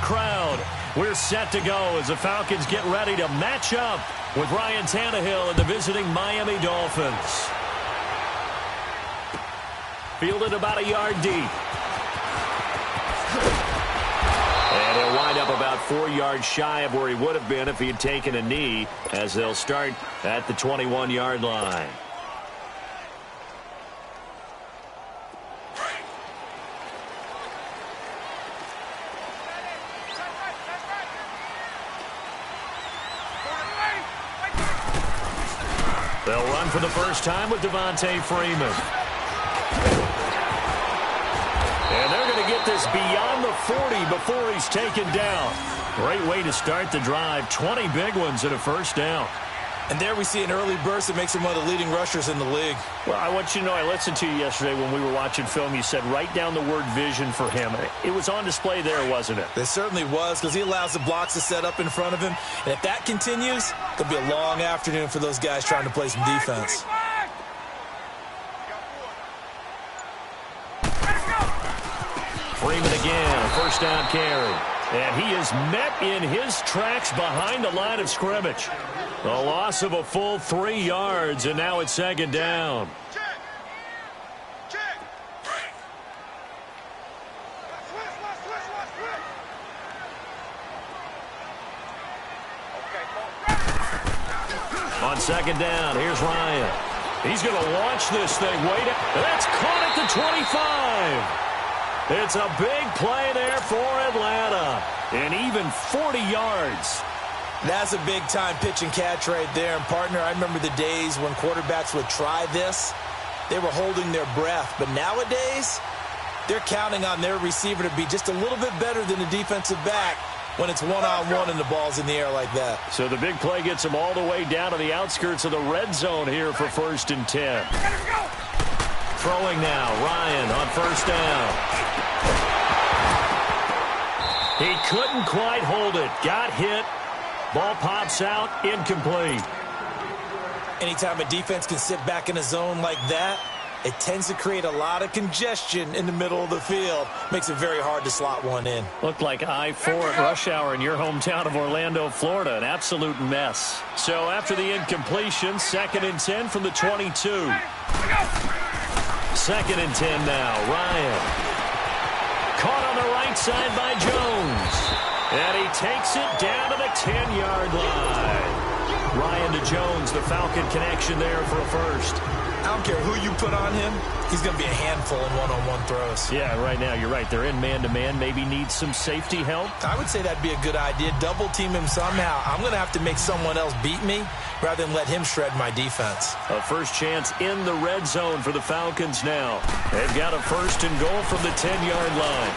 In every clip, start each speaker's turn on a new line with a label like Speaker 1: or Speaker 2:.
Speaker 1: crowd. We're set to go as the Falcons get ready to match up with Ryan Tannehill and the visiting Miami Dolphins. Fielded about a yard deep. And he'll wind up about 4 yards shy of where he would have been if he had taken a knee, as they'll start at the 21-yard line. They'll run for the first time with Devontae Freeman. And they're going to get this beyond the 40 before he's taken down. Great way to start the drive. 20 big ones and a first down.
Speaker 2: And there we see an early burst that makes him one of the leading rushers in the league.
Speaker 1: Well, I want you to know, I listened to you yesterday when we were watching film. You said write down the word vision for him. It was on display there, wasn't it?
Speaker 2: It certainly was, because he allows the blocks to set up in front of him. And if that continues, it'll be a long afternoon for those guys trying to play some defense.
Speaker 1: Freeman again, a first down carry. And he is met in his tracks behind the line of scrimmage. A loss of a full 3 yards, and now it's second down. On second down, here's Ryan. He's going to launch this thing. Wait, that's caught at the 25. It's a big play there for Atlanta. And even 40 yards.
Speaker 2: That's a big-time pitch and catch right there. And, partner, I remember the days when quarterbacks would try this. They were holding their breath. But nowadays, they're counting on their receiver to be just a little bit better than the defensive back when it's one-on-one and the ball's in the air like that.
Speaker 1: So the big play gets him all the way down to the outskirts of the red zone here for 1st and 10. Throwing now, Ryan on first down. He couldn't quite hold it. Got hit. Ball pops out, incomplete.
Speaker 2: Anytime a defense can sit back in a zone like that, it tends to create a lot of congestion in the middle of the field. Makes it very hard to slot one in.
Speaker 1: Looked like I-4 at rush hour in your hometown of Orlando, Florida. An absolute mess. So after the incompletion, 2nd and 10 from the 22. 2nd and 10 now. Ryan. Caught on the right side by Jones. And he takes it down to the 10-yard line. Ryan to Jones, the Falcon connection there for a first.
Speaker 2: I don't care who you put on him. He's going to be a handful in one-on-one throws.
Speaker 1: Yeah, right now, you're right. They're in man-to-man. Maybe needs some safety help.
Speaker 2: I would say that'd be a good idea. Double team him somehow. I'm going to have to make someone else beat me rather than let him shred my defense.
Speaker 1: A first chance in the red zone for the Falcons now. They've got a 1st and goal from the 10-yard line.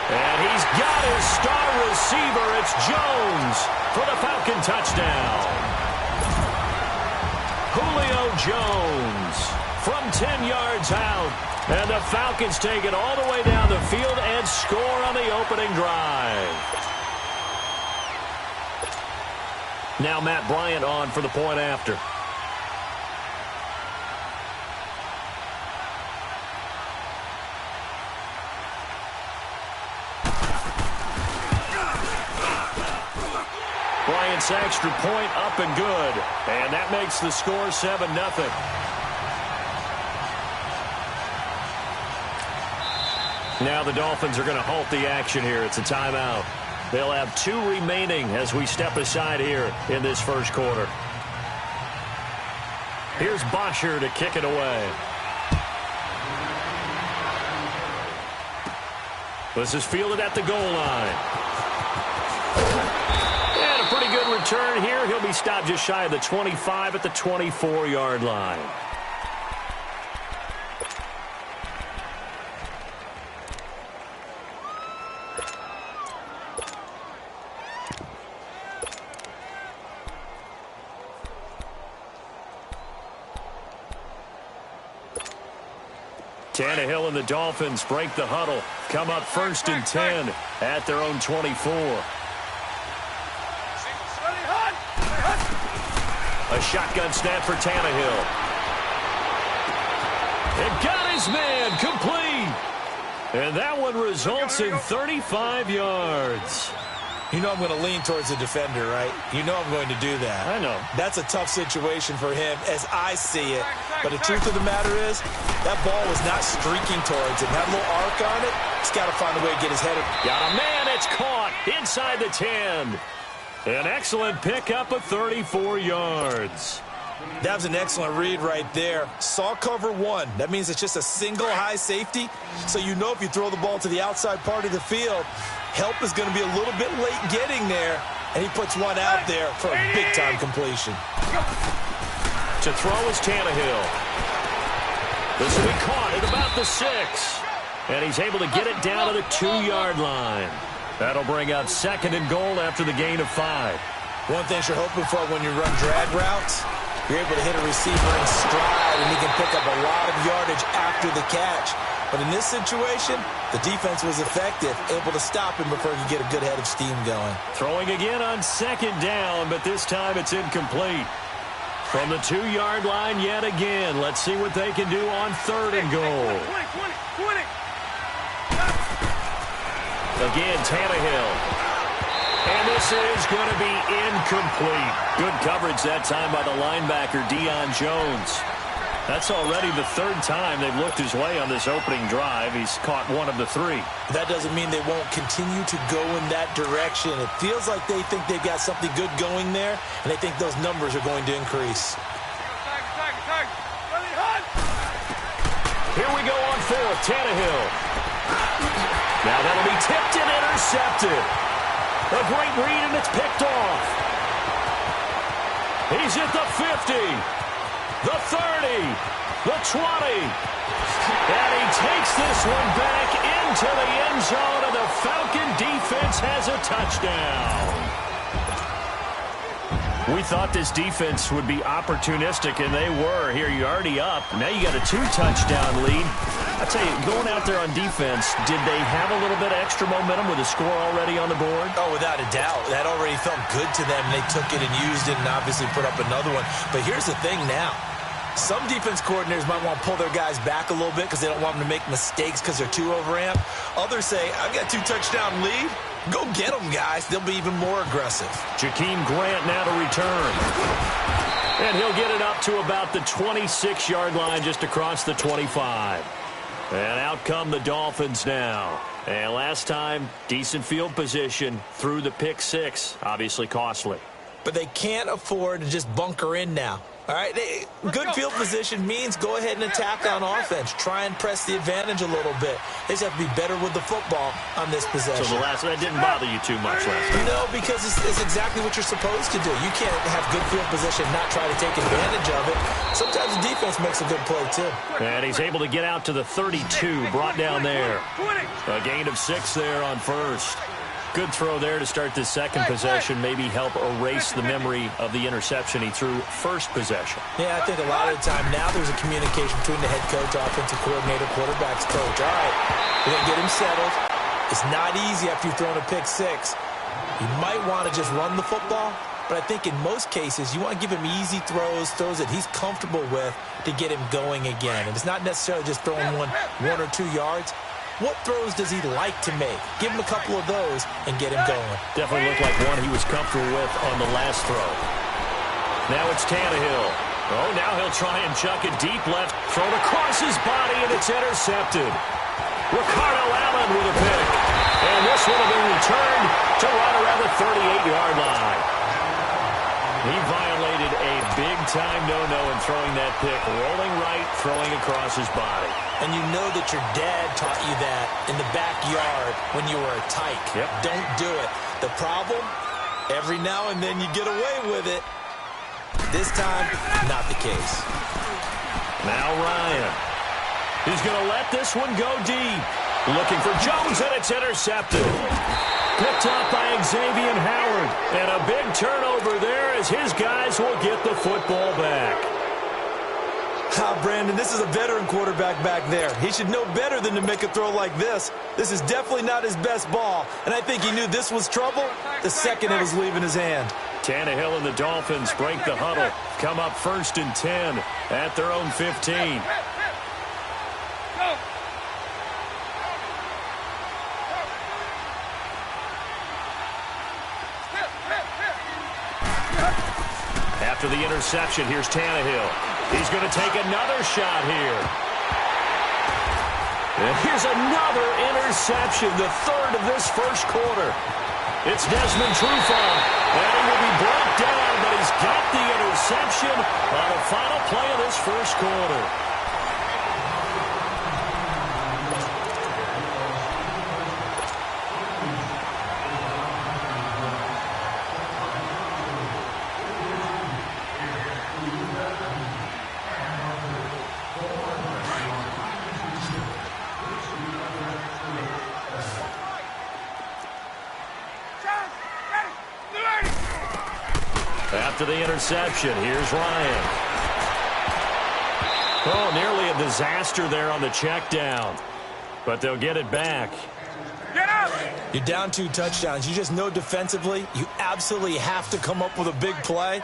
Speaker 1: And he's got his star receiver. It's Jones for the Falcon touchdown. Julio Jones from 10 yards out. And the Falcons take it all the way down the field and score on the opening drive. Now Matt Bryant on for the point after. Bryant's extra point up and good. And that makes the score 7-0. Now the Dolphins are going to halt the action here. It's a timeout. They'll have 2 remaining as we step aside here in this first quarter. Here's Bosher to kick it away. This is fielded at the goal line. And a pretty good return here. He'll be stopped just shy of the 25 at the 24-yard line. Tannehill and the Dolphins break the huddle. Come up 1st and 10 at their own 24. A shotgun snap for Tannehill. And got his man complete. And that one results in 35 yards.
Speaker 2: You know I'm going to lean towards the defender, right? You know I'm going to do that.
Speaker 1: I know.
Speaker 2: That's a tough situation for him as I see it. But the truth of the matter is, that ball was not streaking towards him. That little arc on it, he's got to find a way to get his head.
Speaker 1: Got a man, it's caught inside the 10. An excellent pickup of 34 yards.
Speaker 2: That was an excellent read right there. Saw cover one. That means it's just a single high safety. So you know if you throw the ball to the outside part of the field, help is going to be a little bit late getting there. And he puts one out there for a big-time completion.
Speaker 1: To throw is Tannehill. This will be caught at about the 6. And he's able to get it down to the 2-yard line. That'll bring up 2nd and goal after the gain of 5.
Speaker 2: One thing you're hoping for when you run drag routes, you're able to hit a receiver in stride, and he can pick up a lot of yardage after the catch. But in this situation, the defense was effective, able to stop him before he could get a good head of steam going.
Speaker 1: Throwing again on 2nd down, but this time it's incomplete. From the 2-yard line yet again. Let's see what they can do on 3rd and goal. Again, Tannehill. And this is going to be incomplete. Good coverage that time by the linebacker, Deion Jones. That's already the 3rd time they've looked his way on this opening drive. He's caught 1 of the 3.
Speaker 2: That doesn't mean they won't continue to go in that direction. It feels like they think they've got something good going there, and they think those numbers are going to increase.
Speaker 1: Here we go on 4th, Tannehill. Now that'll be tipped and intercepted. A great read, and it's picked off. He's at the 50, the 30, the 20. And he takes this one back into the end zone, and the Falcon defense has a touchdown. We thought this defense would be opportunistic, and they were. Here, you're already up. Now you got a 2-touchdown lead. I tell you, going out there on defense, did they have a little bit of extra momentum with a score already on the board?
Speaker 2: Oh, without a doubt. That already felt good to them. They took it and used it and obviously put up another one. But here's the thing now. Some defense coordinators might want to pull their guys back a little bit because they don't want them to make mistakes because they're too overamped. Others say, I've got a 2-touchdown lead. Go get them, guys. They'll be even more aggressive.
Speaker 1: Jakeem Grant now to return. And he'll get it up to about the 26-yard line, just across the 25. And out come the Dolphins now. And last time, decent field position through the pick 6. Obviously costly.
Speaker 2: But they can't afford to just bunker in now. All right, good field position means go ahead and attack on offense. Try and press the advantage a little bit. They just have to be better with the football on this possession.
Speaker 1: So that didn't bother you too much last time?
Speaker 2: No, because it's exactly what you're supposed to do. You can't have good field position and not try to take advantage of it. Sometimes the defense makes a good play, too.
Speaker 1: And he's able to get out to the 32, brought down there. A gain of 6 there on 1st. Good throw there to start this 2nd possession, maybe help erase the memory of the interception he threw 1st possession.
Speaker 2: Yeah, I think a lot of the time now there's a communication between the head coach, offensive coordinator, quarterback's coach. All right, we're going to get him settled. It's not easy after you've thrown a pick 6. You might want to just run the football, but I think in most cases you want to give him easy throws that he's comfortable with to get him going again. And it's not necessarily just throwing one or 2 yards. What throws does he like to make? Give him a couple of those and get him going.
Speaker 1: Definitely looked like one he was comfortable with on the last throw. Now it's Tannehill. Oh, now he'll try and chuck it deep left. Thrown across his body, and it's intercepted. Ricardo Allen with a pick. And this one will be returned to right around the 38-yard line. He violated a big-time no-no in throwing that pick. Rolling right, throwing across his body.
Speaker 2: And you know that your dad taught you that in the backyard when you were a tyke.
Speaker 1: Yep.
Speaker 2: Don't do it. The problem, every now and then you get away with it. This time, not the case.
Speaker 1: Now Ryan. He's going to let this one go deep. Looking for Jones, and it's intercepted. Picked up by Xavier Howard. And a big turnover there as his guys will get the football back.
Speaker 2: Brandon, this is a veteran quarterback back there. He should know better than to make a throw like this. This is definitely not his best ball, and I think he knew this was trouble the second it was leaving his hand.
Speaker 1: Tannehill and the Dolphins break the huddle. Come up 1st and 10 at their own 15. after the interception. Here's Tannehill. He's going to take another shot here. And here's another interception, the third of this first quarter. It's Desmond Trufant, and he will be brought down, but he's got the interception on the final play of this first quarter. After the interception, here's Ryan. Oh, nearly a disaster there on the check down. But they'll get it back.
Speaker 2: Get up! You're down 2 touchdowns. You just know defensively you absolutely have to come up with a big play.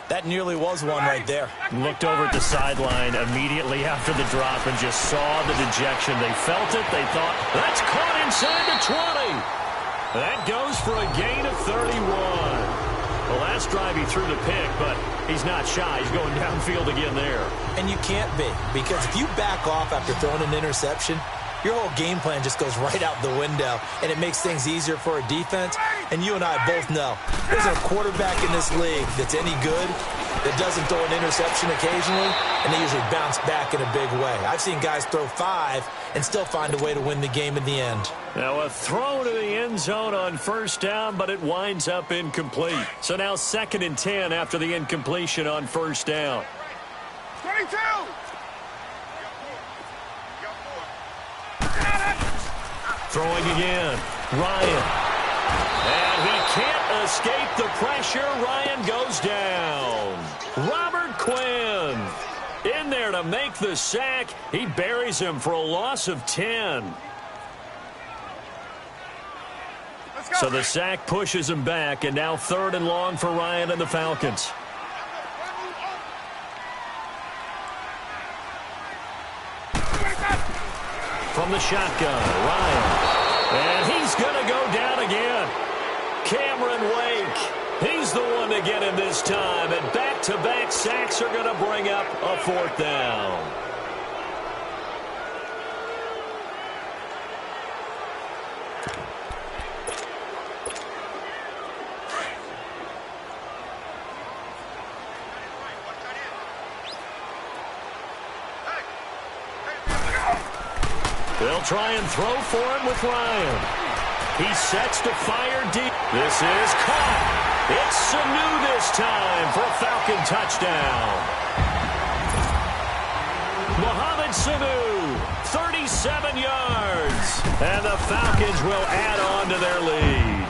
Speaker 2: That nearly was one right there.
Speaker 1: Looked over at the sideline immediately after the drop and just saw the dejection. They felt it. They thought, that's caught inside the 20. That goes for a gain of 31. The last drive he threw the pick, but he's not shy. He's going downfield again there.
Speaker 2: And you can't be, because if you back off after throwing an interception, your whole game plan just goes right out the window, and it makes things easier for a defense. And you and I both know there's a quarterback in this league that's any good that doesn't throw an interception occasionally, and they usually bounce back in a big way. I've seen guys throw 5 and still find a way to win the game in the end.
Speaker 1: Now a throw to the end zone on first down, but it winds up incomplete. So now 2nd and 10 after the incompletion on first down.
Speaker 3: 22!
Speaker 1: Throwing again. Ryan. And he can't escape the pressure. Ryan goes down. Robert Quinn in there to make the sack. He buries him for a loss of 10. So the sack pushes him back, and now 3rd and long for Ryan and the Falcons. From the shotgun, Ryan. And he's going to go down again. Cameron Wake. He's the one to get him this time. And back-to-back sacks are going to bring up a 4th down. They'll try and throw for him with Ryan. He sets to fire deep. This is caught. It's Sanu this time for a Falcon touchdown. Mohamed Sanu, 37 yards. And the Falcons will add on to their lead.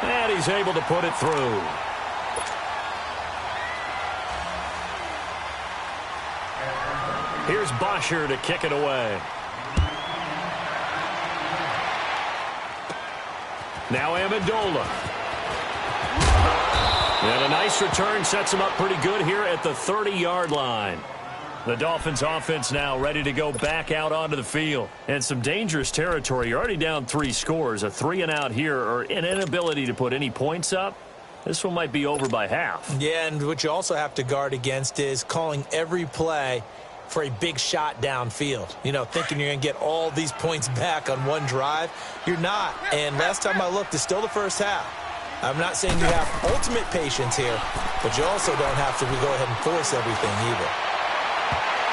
Speaker 1: And he's able to put it through. Here's Bosher to kick it away. Now Amendola. And a nice return sets him up pretty good here at the 30-yard line. The Dolphins offense now ready to go back out onto the field. And some dangerous territory. You're already down 3 scores. A 3-and-out here, or an inability to put any points up. This one might be over by half.
Speaker 2: Yeah, and what you also have to guard against is calling every play for a big shot downfield. You know, thinking you're going to get all these points back on one drive. You're not. And last time I looked, it's still the first half. I'm not saying you have ultimate patience here, but you also don't have to go ahead and force everything either.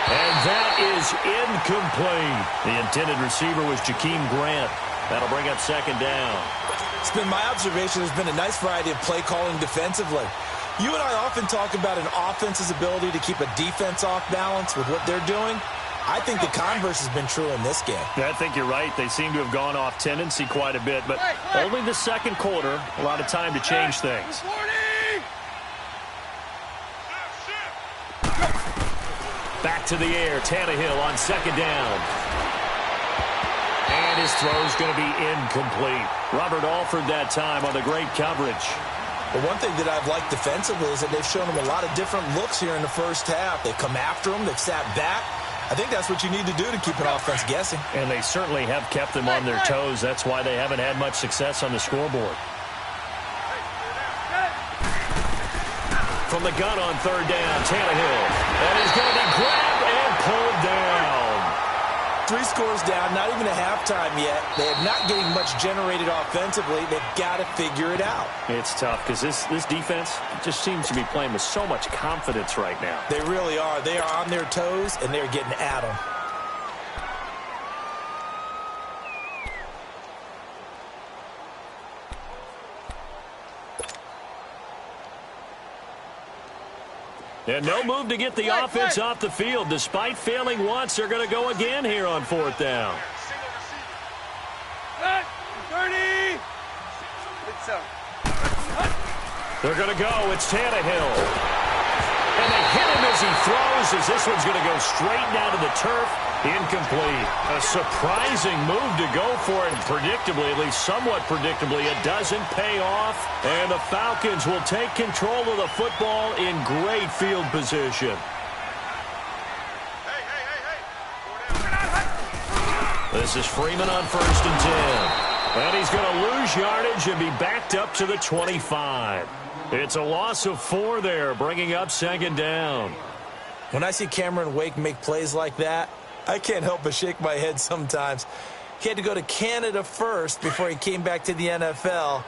Speaker 1: And that is incomplete. The intended receiver was Jakeem Grant. That'll bring up 2nd down.
Speaker 2: It's been my observation there's been a nice variety of play calling defensively. You and I often talk about an offense's ability to keep a defense off balance with what they're doing. I think the converse has been true in this game.
Speaker 1: I think you're right. They seem to have gone off tendency quite a bit, but only the 2nd quarter, a lot of time to change things. Back to the air, Tannehill on 2nd down. And his throw's going to be incomplete. Robert Alford that time on the great coverage.
Speaker 2: But one thing that I've liked defensively is that they've shown them a lot of different looks here in the first half. They've come after them. They've sat back. I think that's what you need to do to keep an offense guessing.
Speaker 1: And they certainly have kept them on their toes. That's why they haven't had much success on the scoreboard. From the gun on third down, Tannehill. And he's going to be grabbed and pulled down.
Speaker 2: 3 scores down, not even a halftime yet. They are not getting much generated offensively. They've got to figure it out.
Speaker 1: It's tough because this defense just seems to be playing with so much confidence right now.
Speaker 2: They really are. They are on their toes, and they're getting at them.
Speaker 1: And no move to get the offense off the field. Despite failing once, they're going to go again here on fourth down.
Speaker 3: 30.
Speaker 1: They're going to go. It's Tannehill. And they hit him as he throws, as this one's going to go straight down to the turf. Incomplete. A surprising move to go for it. Predictably, at least somewhat predictably, it doesn't pay off. And the Falcons will take control of the football in great field position. This is Freeman on 1st and 10. And he's going to lose yardage and be backed up to the 25. It's a loss of 4 there, bringing up 2nd down.
Speaker 2: When I see Cameron Wake make plays like that, I can't help but shake my head sometimes. He had to go to Canada first before he came back to the NFL,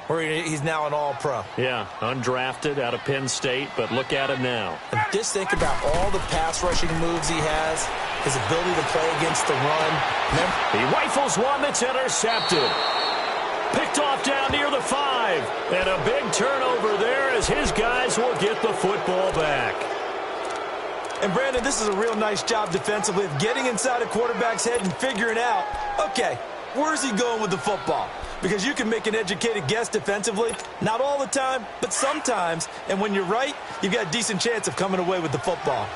Speaker 2: where he's now an All-Pro.
Speaker 1: Yeah, undrafted out of Penn State, but look at him now.
Speaker 2: And just think about all the pass rushing moves he has, his ability to play against the run.
Speaker 1: He rifles one that's intercepted. Picked off down near the 5. And a big turnover there as his guys will get the football back.
Speaker 2: And, Brandon, this is a real nice job defensively of getting inside a quarterback's head and figuring out, okay, where's he going with the football? Because you can make an educated guess defensively, not all the time, but sometimes. And when you're right, you've got a decent chance of coming away with the football.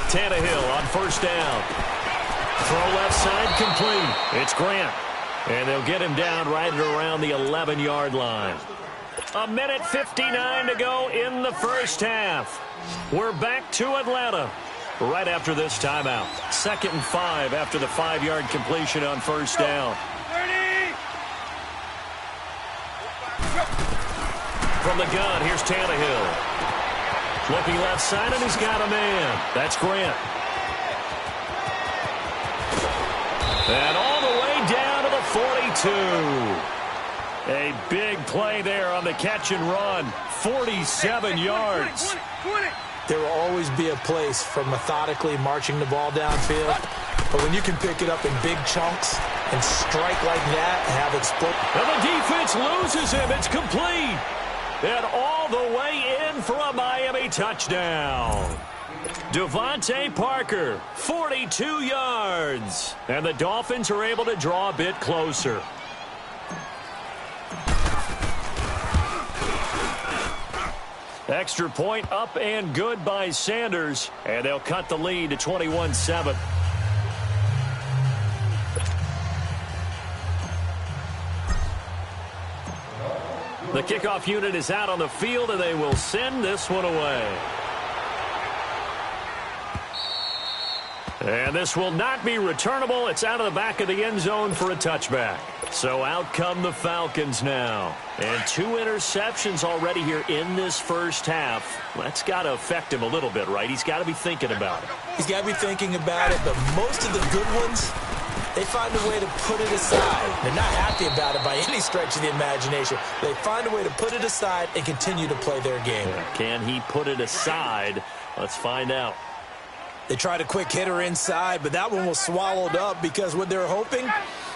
Speaker 1: Tannehill on 1st down. Throw left side complete. It's Grant. And they'll get him down right at around the 11-yard line. 1:59 to go in the first half. We're back to Atlanta right after this timeout. 2nd and 5 after the 5-yard completion on 1st down.
Speaker 3: 30.
Speaker 1: From the gun, here's Tannehill. Looking left side, and he's got a man. That's Grant. And all the way down to the 42. A big play there on the catch and run. 47 yards.
Speaker 3: 20.
Speaker 2: There will always be a place for methodically marching the ball downfield. But when you can pick it up in big chunks and strike like that and have it split.
Speaker 1: And the defense loses him. It's complete. And all the way in for a Miami touchdown. Devontae Parker, 42 yards. And the Dolphins are able to draw a bit closer. Extra point up and good by Sanders. And they'll cut the lead to 21-7. The kickoff unit is out on the field, and they will send this one away. And this will not be returnable. It's out of the back of the end zone for a touchback. So out come the Falcons now. And 2 interceptions already here in this first half. That's got to affect him a little bit, right? He's got to be thinking about it.
Speaker 2: He's got to be thinking about it, but most of the good ones, they find a way to put it aside. They're not happy about it by any stretch of the imagination. They find a way to put it aside and continue to play their game.
Speaker 1: Can he put it aside? Let's find out.
Speaker 2: They tried a quick hitter inside, but that one was swallowed up because what they're hoping,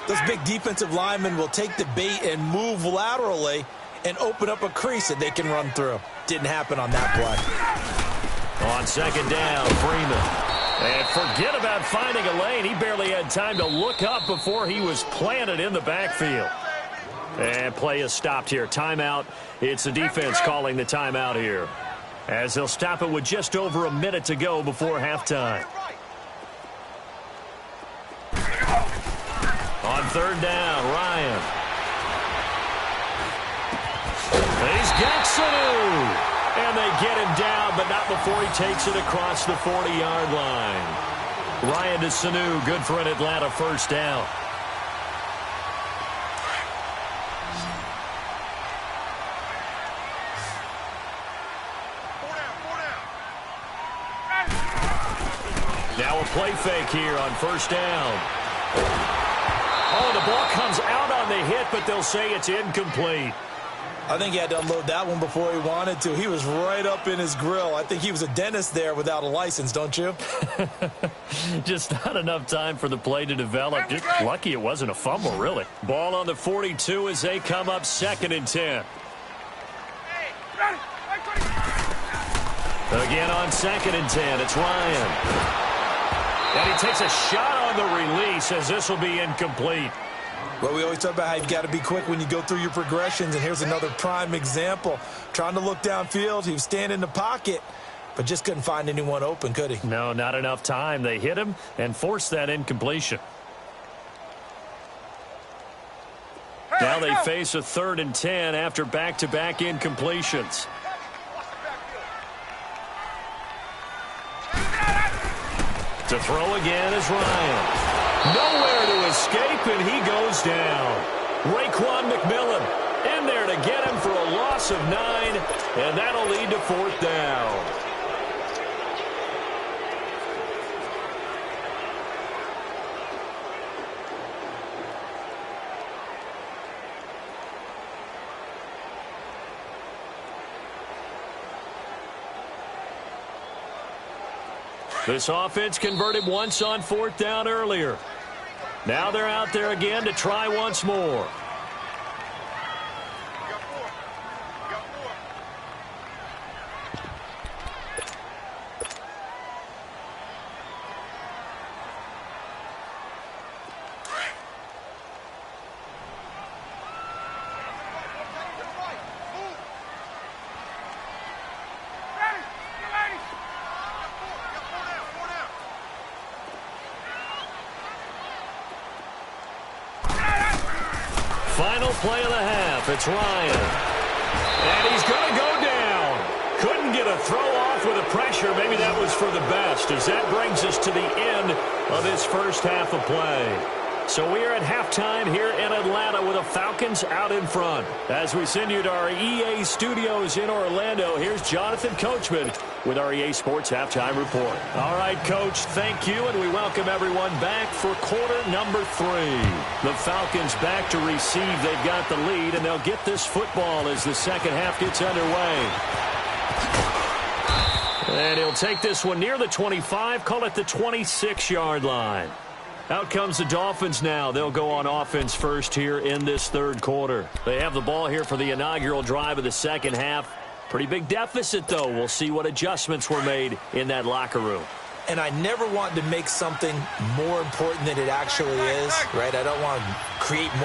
Speaker 2: those big defensive linemen will take the bait and move laterally and open up a crease that they can run through. Didn't happen on that play.
Speaker 1: On 2nd down, Freeman. And forget about finding a lane. He barely had time to look up before he was planted in the backfield. And play is stopped here. Timeout. It's the defense calling the timeout here, as they'll stop it with just over a minute to go before halftime. On 3rd down, Ryan. He's got Sanu. And they get him down but not before he takes it across the 40-yard line. Ryan to Sanu, good for an Atlanta first down. Now a play fake here on first down. Oh, the ball comes out on the hit, but they'll say it's incomplete.
Speaker 2: I think he had to unload that one before he wanted to. He was right up in his grill. I think he was a dentist there without a license, don't you?
Speaker 1: Just not enough time for the play to develop. Just lucky it wasn't a fumble, really. Ball on the 42 as they come up 2nd and 10. Again on 2nd and 10, it's Ryan. And he takes a shot on the release as this will be incomplete.
Speaker 2: Well, we always talk about how you've got to be quick when you go through your progressions, and here's another prime example. Trying to look downfield, he was standing in the pocket, but just couldn't find anyone open, could he?
Speaker 1: No, not enough time. They hit him and forced that incompletion. Now they face a 3rd and 10 after back-to-back incompletions. To throw again is Ryan. Nowhere to escape, and he goes down. Raekwon McMillan in there to get him for a loss of 9, and that'll lead to 4th down. This offense converted once on 4th down earlier. Now they're out there again to try once more. Final play of the half. It's Ryan. And he's going to go down. Couldn't get a throw off with the pressure. Maybe that was for the best, as that brings us to the end of this first half of play. So we are at halftime here in Atlanta with the Falcons out in front. As we send you to our EA studios in Orlando, here's Jonathan Coachman with our EA Sports Halftime Report. All right, Coach, thank you, and we welcome everyone back for quarter number 3. The Falcons back to receive. They've got the lead, and they'll get this football as the second half gets underway. And he'll take this one near the 25, call it the 26-yard line. Out comes the Dolphins now. They'll go on offense first here in this third quarter. They have the ball here for the inaugural drive of the second half. Pretty big deficit, though. We'll see what adjustments were made in that locker room.
Speaker 2: And I never want to make something more important than it actually is, right? I don't want to create more